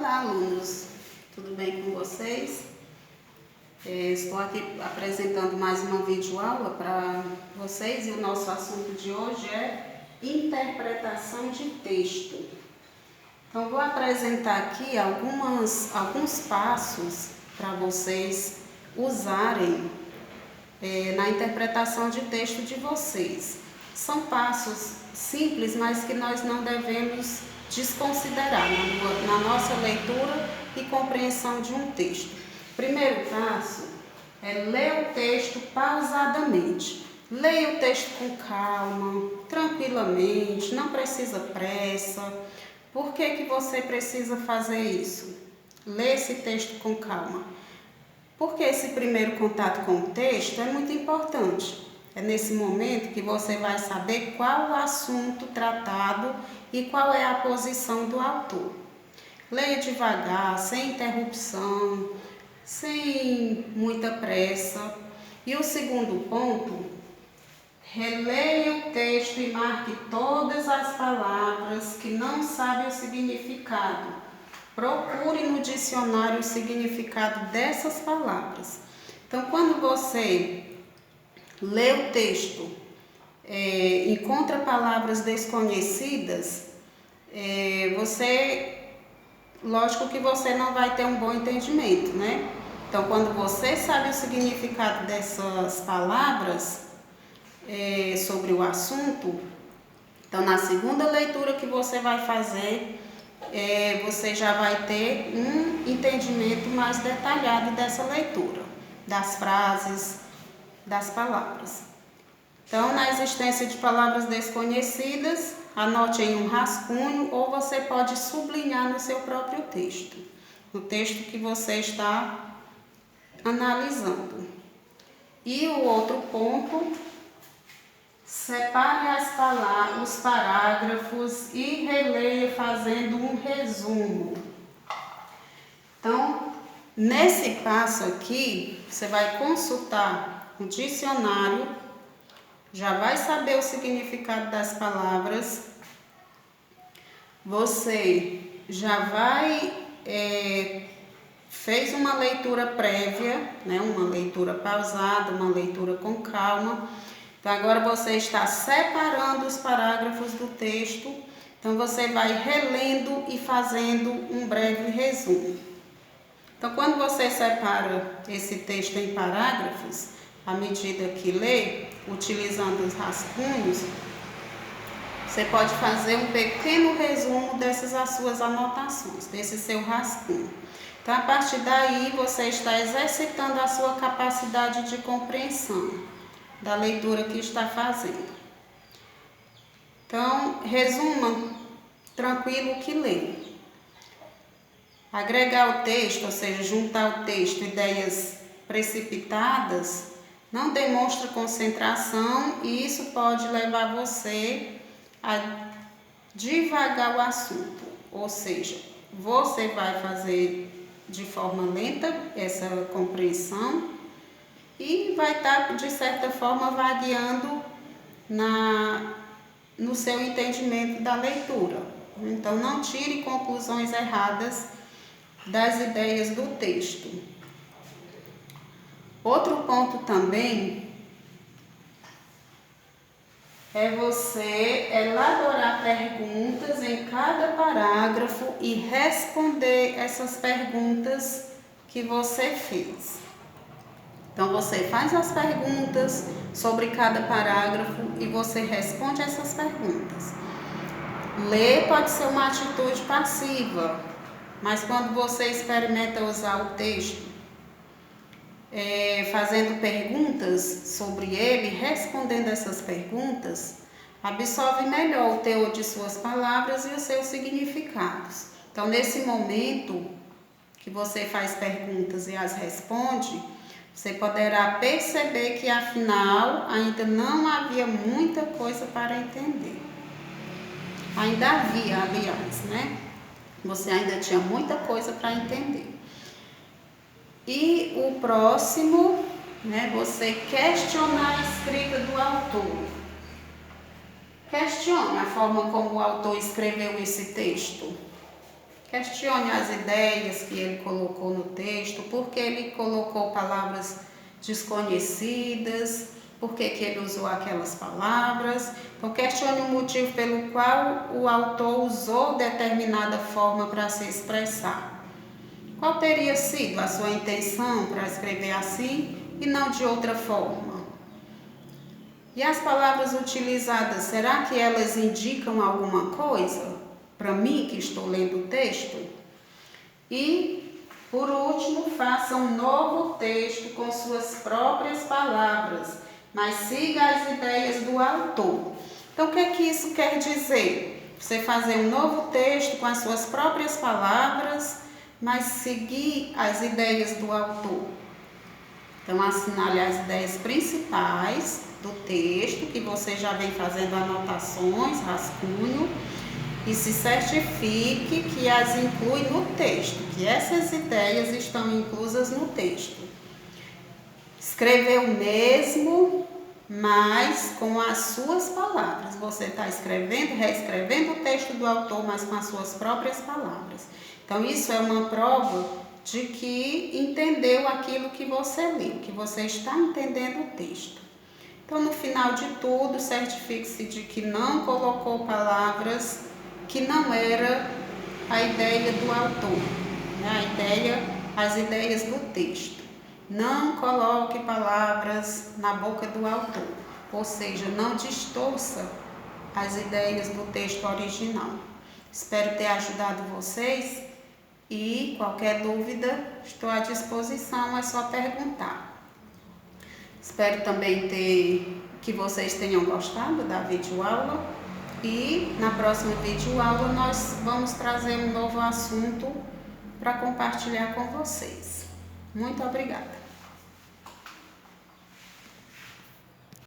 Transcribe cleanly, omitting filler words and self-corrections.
Olá, alunos! Tudo bem com vocês? Estou aqui apresentando mais uma videoaula para vocês e o nosso assunto de hoje é interpretação de texto. Então, vou apresentar aqui alguns passos para vocês usarem na interpretação de texto de vocês. São passos simples, mas que nós não devemos desconsiderar na nossa leitura e compreensão de um texto. Primeiro passo é ler o texto pausadamente. Leia o texto com calma, tranquilamente, não precisa pressa. Por que você precisa fazer isso? Ler esse texto com calma. Porque esse primeiro contato com o texto é muito importante. É nesse momento que você vai saber qual o assunto tratado e qual é a posição do autor. Leia devagar, sem interrupção, sem muita pressa. E o segundo ponto, releia o texto e marque todas as palavras que não sabe o significado. Procure no dicionário o significado dessas palavras. Então, quando você lê o texto, encontra palavras desconhecidas, lógico que você não vai ter um bom entendimento, né? Então, quando você sabe o significado dessas palavras sobre o assunto, então na segunda leitura que você vai fazer, você já vai ter um entendimento mais detalhado dessa leitura, das frases, das palavras. Então, na existência de palavras desconhecidas, anote em um rascunho ou você pode sublinhar no seu próprio texto, no texto que você está analisando. E o outro ponto, separe os parágrafos e releia fazendo um resumo. Então, nesse passo aqui, você vai consultar o dicionário, já vai saber o significado das palavras, você já fez uma leitura prévia, né? Uma leitura pausada, uma leitura com calma. Então, agora você está separando os parágrafos do texto, então você vai relendo e fazendo um breve resumo. Então, quando você separa esse texto em parágrafos, à medida que lê, utilizando os rascunhos, você pode fazer um pequeno resumo dessas suas anotações, desse seu rascunho. Então, a partir daí, você está exercitando a sua capacidade de compreensão da leitura que está fazendo. Então, resuma tranquilo o que lê. Agregar o texto, ou seja, juntar o texto, ideias precipitadas, não demonstra concentração e isso pode levar você a divagar o assunto. Ou seja, você vai fazer de forma lenta essa compreensão e vai estar, de certa forma, vagueando no seu entendimento da leitura. Então, não tire conclusões erradas das ideias do texto. Outro ponto também é você elaborar perguntas em cada parágrafo e responder essas perguntas que você fez. Então, você faz as perguntas sobre cada parágrafo e você responde essas perguntas. Ler pode ser uma atitude passiva, mas quando você experimenta usar o texto, fazendo perguntas sobre ele, respondendo essas perguntas, absorve melhor o teor de suas palavras e os seus significados. Então, nesse momento que você faz perguntas e as responde, você poderá perceber que, afinal, ainda não havia muita coisa para entender. Ainda havia, aliás, né? Você ainda tinha muita coisa para entender. E o próximo, né? Você questionar a escrita do autor. Questione a forma como o autor escreveu esse texto. Questione as ideias que ele colocou no texto, por que ele colocou palavras desconhecidas, por que ele usou aquelas palavras. Então, questione o motivo pelo qual o autor usou determinada forma para se expressar. Qual teria sido a sua intenção para escrever assim e não de outra forma? E as palavras utilizadas, será que elas indicam alguma coisa para mim que estou lendo o texto? E, por último, faça um novo texto com suas próprias palavras, mas siga as ideias do autor. Então, o que é que isso quer dizer? Você fazer um novo texto com as suas próprias palavras, mas seguir as ideias do autor. Então, assinale as ideias principais do texto, que você já vem fazendo anotações, rascunho, e se certifique que as inclui no texto, que essas ideias estão inclusas no texto. Escrever o mesmo, mas com as suas palavras. Você está escrevendo, reescrevendo o texto do autor, mas com as suas próprias palavras. Então, isso é uma prova de que entendeu aquilo que você leu, que você está entendendo o texto. Então, no final de tudo, certifique-se de que não colocou palavras que não era a ideia do autor, né? As ideias do texto. Não coloque palavras na boca do autor, ou seja, não distorça as ideias do texto original. Espero ter ajudado vocês e qualquer dúvida estou à disposição, é só perguntar. Espero também que vocês tenham gostado da videoaula e na próxima videoaula nós vamos trazer um novo assunto para compartilhar com vocês. Muito obrigada!